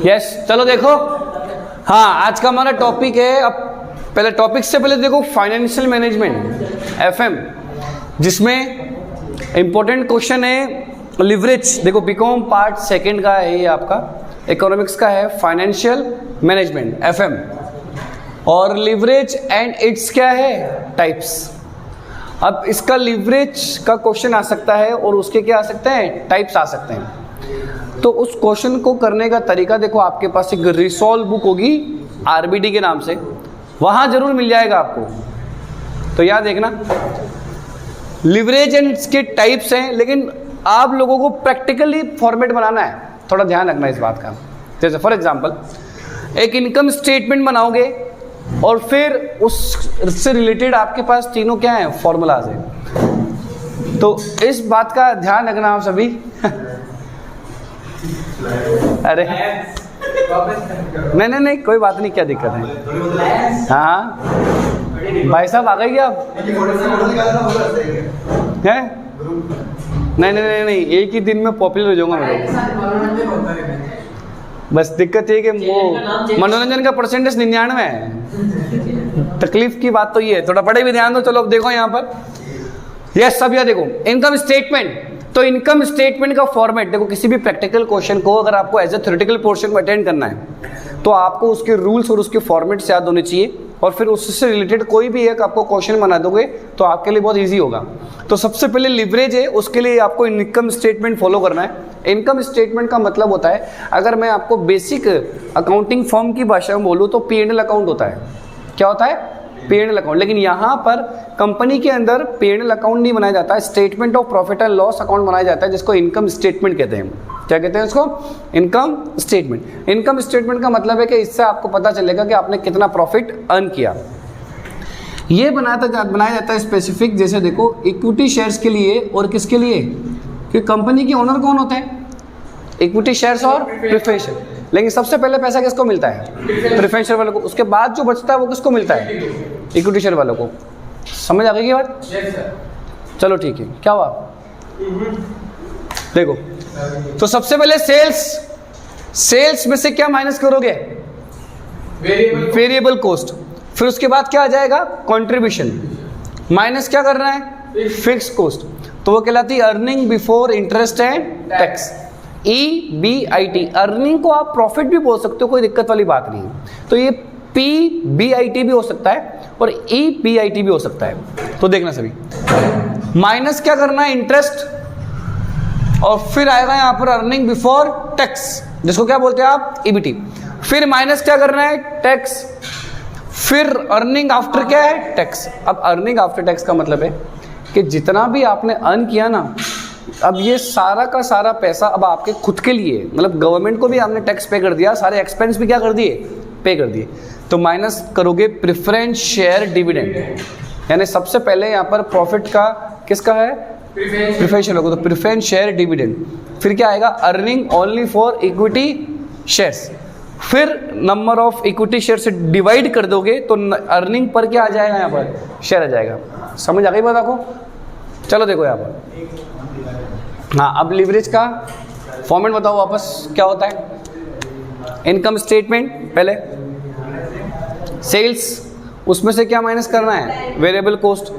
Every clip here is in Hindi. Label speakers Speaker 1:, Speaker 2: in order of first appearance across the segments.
Speaker 1: यस चलो देखो, हाँ आज का हमारा टॉपिक है। अब पहले टॉपिक से पहले देखो फाइनेंशियल मैनेजमेंट एफएम, जिसमें इंपॉर्टेंट क्वेश्चन है लिवरेज। देखो बीकॉम पार्ट सेकंड का है ये आपका, इकोनॉमिक्स का है फाइनेंशियल मैनेजमेंट एफएम। और लिवरेज एंड इट्स क्या है, टाइप्स। अब इसका लिवरेज का क्वेश्चन आ सकता है और उसके क्या आ सकते हैं, टाइप्स आ सकते हैं। तो उस क्वेश्चन को करने का तरीका देखो, आपके पास एक रिसॉल्व बुक होगी आरबीडी के नाम से, वहां जरूर मिल जाएगा आपको। तो याद देखना, लिवरेज एंड इसके टाइप्स हैं, लेकिन आप लोगों को प्रैक्टिकली फॉर्मेट बनाना है, थोड़ा ध्यान रखना इस बात का। जैसे फॉर एग्जांपल एक इनकम स्टेटमेंट बनाओगे और फिर उससे रिलेटेड आपके पास तीनों क्या हैं, फॉर्मूलाज हैं। तो इस बात का ध्यान रखना आप सभी। अरे नहीं कोई बात नहीं, क्या दिक्कत है। हाँ भाई साहब आ गए क्या आप? हैं? नहीं एक ही दिन में पॉपुलर हो जाऊंगा मैं। बस दिक्कत ये कि वो मनोरंजन का परसेंटेज 99 है। तकलीफ की बात तो ये है, थोड़ा पढ़े भी ध्यान दो। चलो अब देखो यहाँ पर, यस सब यहाँ देखो इनकम स्टेटमेंट। तो इनकम स्टेटमेंट का फॉर्मेट देखो, किसी भी प्रैक्टिकल क्वेश्चन को अगर आपको एज ए थ्योरेटिकल पोर्शन में अटेंड करना है तो आपको उसके रूल्स और उसके फॉर्मेट्स याद होने चाहिए, और फिर उससे रिलेटेड कोई भी एक आपको क्वेश्चन बना दोगे तो आपके लिए बहुत इजी होगा। तो सबसे पहले लिवरेज है, उसके लिए आपको इनकम स्टेटमेंट फॉलो करना है। इनकम स्टेटमेंट का मतलब होता है, अगर मैं आपको बेसिक अकाउंटिंग फॉर्म की भाषा में बोलूँ तो P&L अकाउंट होता है। क्या होता है? P&L account. लेकिन यहाँ पर कंपनी के अंदर P&L अकाउंट नहीं बनाया जाता है, statement of profit and loss account बनाया जाता है, जिसको इनकम स्टेटमेंट कहते हैं। क्या कहते हैं इसको? Income statement. इनकम स्टेटमेंट का मतलब है कि इससे आपको पता चलेगा कि आपने कितना प्रॉफिट अर्न किया। ये बनाया जाता है स्पेसिफिक। जैसे देखो इक्विटी शेयर्स के लिए और किसके लिए, कि कंपनी के ओनर कौन होते हैं, इक्विटी शेयर्स और प्रेफरेंस शेयर। लेकिन सबसे पहले पैसा किसको मिलता है, प्रेफरेंस शेयर वालों को। उसके बाद जो बचता है वो किसको मिलता है, इक्विटी शेयर वालों को। समझ आ गई ये बात? चलो ठीक है, क्या हुआ देखो। तो सबसे पहले सेल्स में से क्या माइनस करोगे, वेरिएबल कॉस्ट। फिर उसके बाद क्या आ जाएगा, कंट्रीब्यूशन। माइनस क्या करना है, फिक्स कॉस्ट। तो वो कहलाती है earning before interest and tax, EBIT। Earning को आप प्रॉफिट भी बोल सकते हो, कोई दिक्कत वाली बात नहीं है। तो ये PBIT भी हो सकता है और EBIT भी हो सकता है। तो देखना सभी, माइनस क्या करना है, इंटरेस्ट, और फिर आएगा यहाँ पर अर्निंग बिफोर टैक्स, जिसको क्या बोलते हैं आप, EBT। फिर माइनस क्या करना है, टैक्स। फिर अर्निंग आफ्टर क्या है, टैक्स। अब अर्निंग आफ्टर टैक्स का मतलब है कि जितना भी आपने अर्न किया ना, अब ये सारा का सारा पैसा अब आपके खुद के लिए, मतलब गवर्नमेंट को भी आपने टैक्स पे कर दिया, सारे एक्सपेंस भी क्या कर दिए, पे कर दिए। तो माइनस करोगे प्रेफरेंस शेयर डिविडेंड, यानी सबसे पहले यहाँ पर प्रॉफिट का किसका है, प्रेफरेंस शेयर होगा, तो प्रेफरेंस शेयर डिविडेंड। फिर क्या आएगा, earning only for equity shares. फिर नंबर ऑफ इक्विटी शेयर से डिवाइड कर दोगे तो अर्निंग पर क्या आ जाएगा, यहाँ पर शेयर आ जाएगा। समझ आ गई बात आपको? चलो देखो यहाँ पर, हाँ अब लिवरेज का फॉर्मेट बताओ वापस, क्या होता है। इनकम स्टेटमेंट पहले, सेल्स, उसमें से क्या माइनस करना है, वेरिएबल कॉस्ट।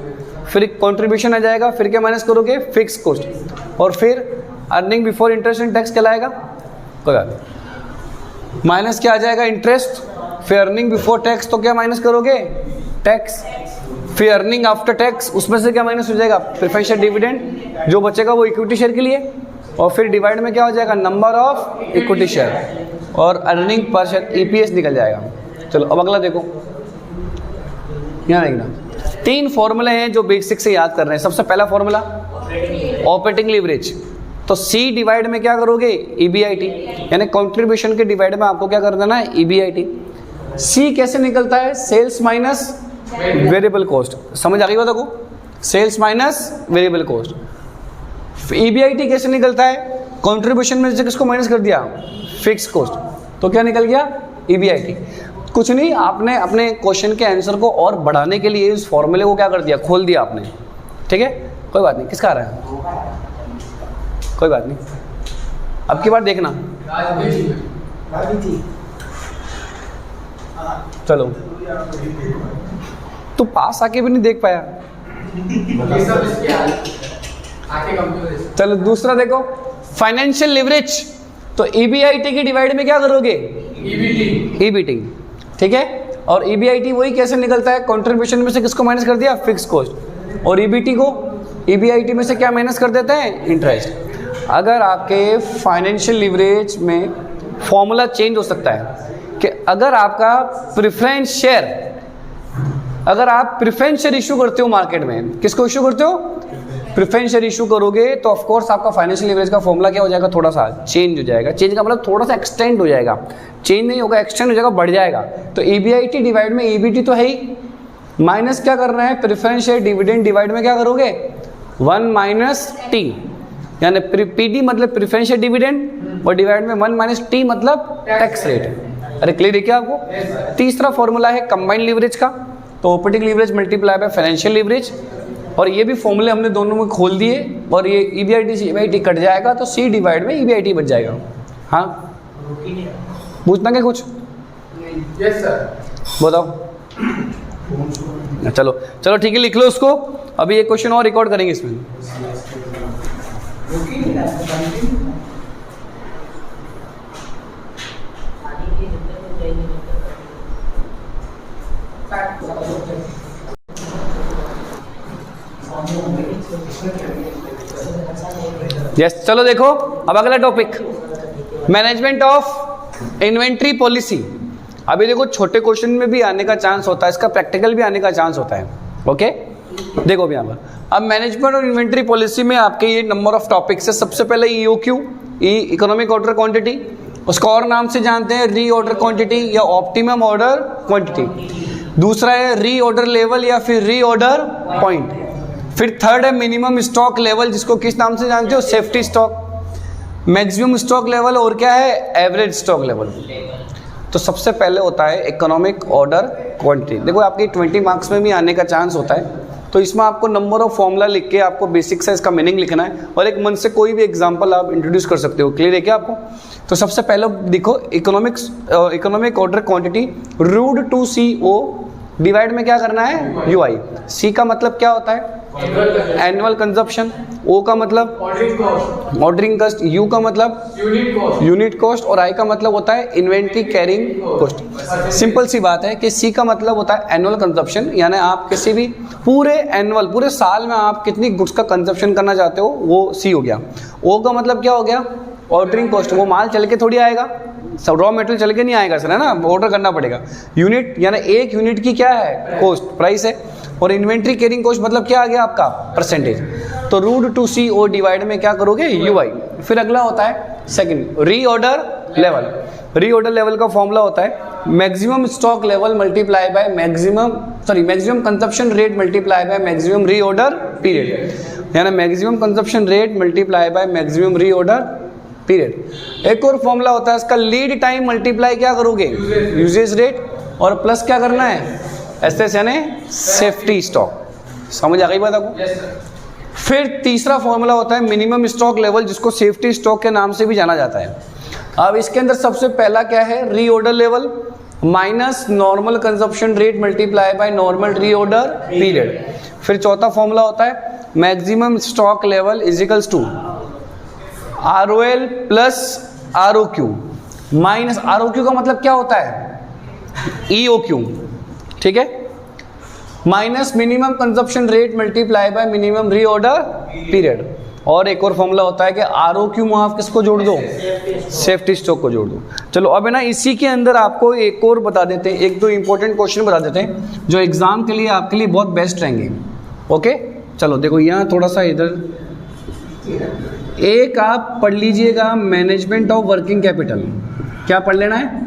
Speaker 1: फिर कंट्रीब्यूशन आ जाएगा, फिर क्या माइनस करोगे, फिक्स कॉस्ट। और फिर earning before interest and tax कहलाएगा, कोई बात नहीं। माइनस क्या आ जाएगा, इंटरेस्ट। फिर अर्निंग बिफोर टैक्स, तो क्या माइनस करोगे, टैक्स। फिर अर्निंग आफ्टर टैक्स, उसमें से क्या माइनस हो जाएगा, प्रेफरेंस शेयर डिविडेंड। जो बचेगा वो इक्विटी शेयर के लिए, और फिर डिवाइड में क्या हो जाएगा, नंबर ऑफ इक्विटी शेयर, और अर्निंग पर शेयर EPS निकल जाएगा। चलो अब अगला देखो, यहाँ देखना 3 फॉर्मूले हैं जो बेसिक से याद कर रहे हैं। सबसे पहला फॉर्मूला ऑपरेटिंग लिवरेज। तो C डिवाइड में क्या करोगे, EBIT, यानी कंट्रीब्यूशन के डिवाइड में आपको क्या कर देना है, EBIT। C कैसे निकलता है, सेल्स माइनस वेरिएबल कॉस्ट। समझ आ गई बात आपको, sales minus variable cost. EBIT कैसे निकलता है, कंट्रीब्यूशन में से किसको माइनस कर दिया, फिक्स कॉस्ट, तो क्या निकल गया, EBIT। कुछ नहीं, आपने अपने क्वेश्चन के आंसर को और बढ़ाने के लिए इस फॉर्मूले को क्या कर दिया, खोल दिया आपने। ठीक है, कोई बात नहीं। किसका आ रहा है? कोई बात नहीं, अब की बार देखना। चलो, तू पास आके भी नहीं देख पाया। चलो दूसरा देखो, फाइनेंशियल लिवरेज। तो EBIT की डिवाइड में क्या करोगे? EBT, ठीक है। और EBIT वही कैसे निकलता है? कंट्रीब्यूशन में से किसको माइनस कर दिया? Fix cost. और EBT को EBIT में से क्या माइनस कर देते हैं? इंटरेस्ट। अगर आपके फाइनेंशियल लिवरेज में फॉर्मूला चेंज हो सकता है कि अगर आपका प्रेफरेंस शेयर, अगर आप प्रेफरेंस शेयर इशू करते हो मार्केट में, किसको इशू करते हो? प्रेफरेंस शेयर इशू करोगे तो ऑफ कोर्स आपका फाइनेंशियल लिवरेज का फॉर्मूला क्या हो जाएगा? थोड़ा सा चेंज हो जाएगा। चेंज का मतलब थोड़ा सा एक्सटेंड हो जाएगा, चेंज नहीं होगा, एक्सटेंड हो जाएगा, बढ़ जाएगा। तो EBIT डिवाइड में EBT तो है ही, माइनस क्या करना है? प्रेफरेंस शेयर डिविडेंड डिवाइड में क्या करोगे? 1 माइनस T, यानी PD मतलब प्रेफरेंस शेयर डिविडेंड और डिवाइड में 1 माइनस T मतलब टैक्स रेट। अरे क्लियर है क्या आपको? तीसरा फॉर्मूला है कंबाइंड लिवरेज का, तो operating leverage multiply by financial leverage. और ये भी फॉर्मूले हमने दोनों में खोल दिए और ये EBIT से EBIT कट जाएगा तो C डिवाइड में EBIT बच जाएगा। हाँ, पूछना क्या कुछ?
Speaker 2: यस सर,
Speaker 1: बताओ। चलो चलो ठीक है, लिख लो उसको। अभी एक क्वेश्चन और रिकॉर्ड करेंगे इसमें। यस, चलो देखो अब अगला topic, management of inventory policy. अभी देखो छोटे क्वेश्चन में भी आने का चांस होता है, इसका प्रैक्टिकल भी आने का चांस होता है। ओके, देखो भी यहाँ पर अब मैनेजमेंट और इन्वेंट्री पॉलिसी में आपके ये नंबर ऑफ टॉपिक्स है। सबसे पहले EOQ, इकोनॉमिक ऑर्डर क्वांटिटी, उसको और नाम से जानते हैं री ऑर्डर क्वांटिटी या ऑप्टिमम ऑर्डर क्वांटिटी। दूसरा है री ऑर्डर लेवल या फिर री ऑर्डर पॉइंट। फिर थर्ड है मिनिमम स्टॉक लेवल, जिसको किस नाम से जानते हो? Safety stock. Maximum stock level और क्या है? Average stock level. तो सबसे पहले होता है इकोनॉमिक ऑर्डर क्वांटिटी। देखो आपके 20 मार्क्स में भी आने का चांस होता है, तो इसमें आपको नंबर ऑफ फॉर्मूला लिख के आपको बेसिक से इसका मीनिंग लिखना है और एक मन से कोई भी एग्जांपल आप इंट्रोड्यूस कर सकते हो। क्लियर है क्या आपको? तो सबसे पहले देखो economic order quantity root two CO divide में क्या करना है? UI। C का मतलब क्या होता है? Annual consumption. O का मतलब ऑर्डरिंग कॉस्ट। U का मतलब यूनिट कॉस्ट और I का मतलब होता है इन्वेंट्री कैरिंग कॉस्ट। सिंपल सी बात है कि C का मतलब होता है एनुअल कंजप्शन, यानी आप किसी भी पूरे साल में आप कितनी गुड्स का कंजप्शन करना चाहते हो, वो C हो गया। O का मतलब क्या हो गया? Ordering cost. वो माल चल के थोड़ी आएगा, सब रॉ मटेरियल चल के नहीं आएगा सर, है ना, ऑर्डर करना पड़ेगा। यूनिट यानी एक यूनिट की क्या है? कॉस्ट, प्राइस है। और इन्वेंट्री कैरिंग कॉस्ट मतलब क्या आ गया आपका? परसेंटेज। तो रूट टू CO डिवाइड में क्या करोगे? UI। फिर अगला होता है सेकंड री ऑर्डर लेवल। री ऑर्डर लेवल का फॉर्मूला होता है maximum stock level multiply by maximum consumption rate multiply by maximum री ऑर्डर पीरियड, यानी maximum consumption rate multiply by maximum री ऑर्डर पीरियड। एक और फॉर्मूला होता है इसका, लीड टाइम मल्टीप्लाई क्या करोगे? यूजेज रेट और प्लस क्या करना है? SS यानी सेफ्टी स्टॉक। समझ आ गई बात आपको? फिर तीसरा फॉर्मूला होता है मिनिमम स्टॉक लेवल, जिसको सेफ्टी स्टॉक के नाम से भी जाना जाता है। अब इसके अंदर सबसे पहला क्या है? Reorder level minus normal consumption rate multiply by normal reorder period. फिर चौथा फॉर्मूला होता है maximum stock level equals to ROL plus ROQ minus ROQ का मतलब क्या होता है? EOQ, ठीक है, minus minimum consumption rate multiply by minimum reorder period. और एक और फॉर्मूला होता है कि ROQ में आप किसको जोड़ दो? सेफ्टी स्टॉक को जोड़ दो। चलो अब है ना, इसी के अंदर आपको एक और बता देते हैं, एक दो इंपॉर्टेंट क्वेश्चन बता देते हैं जो एग्जाम के लिए आपके लिए बहुत बेस्ट रहेंगे। ओके, चलो देखो यहाँ थोड़ा सा इधर एक आप पढ़ लीजिएगा, मैनेजमेंट ऑफ वर्किंग कैपिटल। क्या पढ़ लेना है?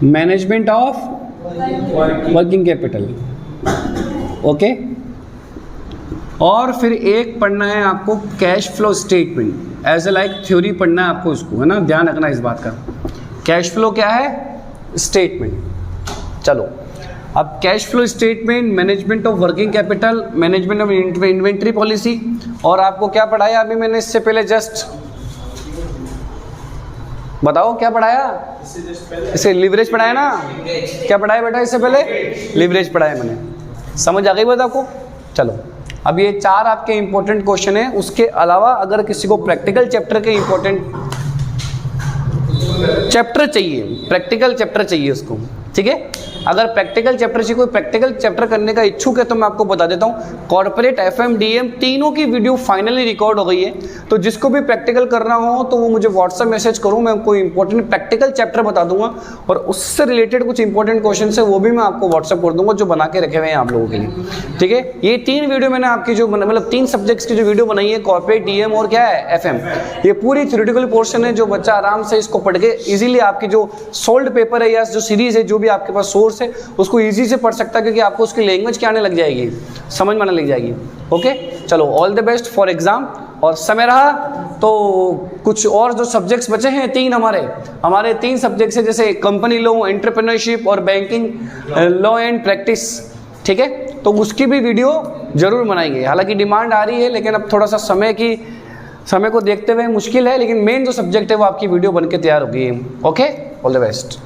Speaker 1: Management of working capital. Okay, और फिर एक पढ़ना है आपको cash flow statement, as a like theory पढ़ना है आपको उसको, है ना, ध्यान रखना इस बात का। कैश फ्लो क्या है? स्टेटमेंट। चलो अब cash flow statement, management of working capital, management of inventory policy, और आपको क्या पढ़ाया अभी मैंने इससे पहले, जस्ट बताओ क्या पढ़ाया? इसे लिवरेज पढ़ाया ना? क्या पढ़ाया बेटा इससे पहले? लिवरेज पढ़ाया मैंने। समझ आ गई बात आपको? चलो, अब ये 4 आपके इंपॉर्टेंट क्वेश्चन है। उसके अलावा अगर किसी को प्रैक्टिकल चैप्टर के इंपॉर्टेंट चैप्टर चाहिए, प्रैक्टिकल चैप्टर चाहिए उसको, ठीक है? अगर प्रैक्टिकल चैप्टर से कोई प्रैक्टिकल चैप्टर करने का इच्छुक है तो मैं आपको बता देता हूँ, कॉर्पोरेट, एफएम, डीएम तीनों की वीडियो फाइनली रिकॉर्ड हो गई है। तो जिसको भी प्रैक्टिकल करना हो तो वो मुझे व्हाट्सएप मैसेज करूँ, मैं कोई इंपॉर्टेंट प्रैक्टिकल चैप्टर बता दूंगा, और उससे रिलेटेड कुछ इंपॉर्टेंट क्वेश्चन है वो भी मैं आपको व्हाट्सएप कर दूंगा, जो बना के रखे हुए हैं आप लोगों के लिए, ठीक है? ये 3 वीडियो मैंने आपकी जो मतलब 3 सब्जेक्ट्स की जो वीडियो बनाई है, कॉर्पोरेट, डीएम और क्या है, एफएम, ये पूरी थ्योरेटिकल पोर्शन है, जो बच्चा आराम से इसको पढ़ के इजीली आपकी जो सोल्ड पेपर है या जो सीरीज है, जो भी आपके पास सोर्स है, उसको इजी से पढ़ सकता है, क्योंकि आपको उसकी लैंग्वेज क्या आने लग जाएगी, समझ में आने लग जाएगी। ओके, चलो, all the best for exam. और समय रहा तो कुछ और जो सब्जेक्ट्स बचे हैं 3 हमारे 3 सब्जेक्ट्स हैं, जैसे कंपनी लॉ, एंटरप्रेन्योरशिप और बैंकिंग लॉ एंड प्रैक्टिस, ठीक है? तो उसकी भी वीडियो जरूर बनाएंगे। हालांकि डिमांड आ रही है, लेकिन अब थोड़ा सा समय को देखते हुए मुश्किल है, लेकिन मेन जो सब्जेक्ट है वो आपकी वीडियो बन के तैयार होगी। Okay, all the best.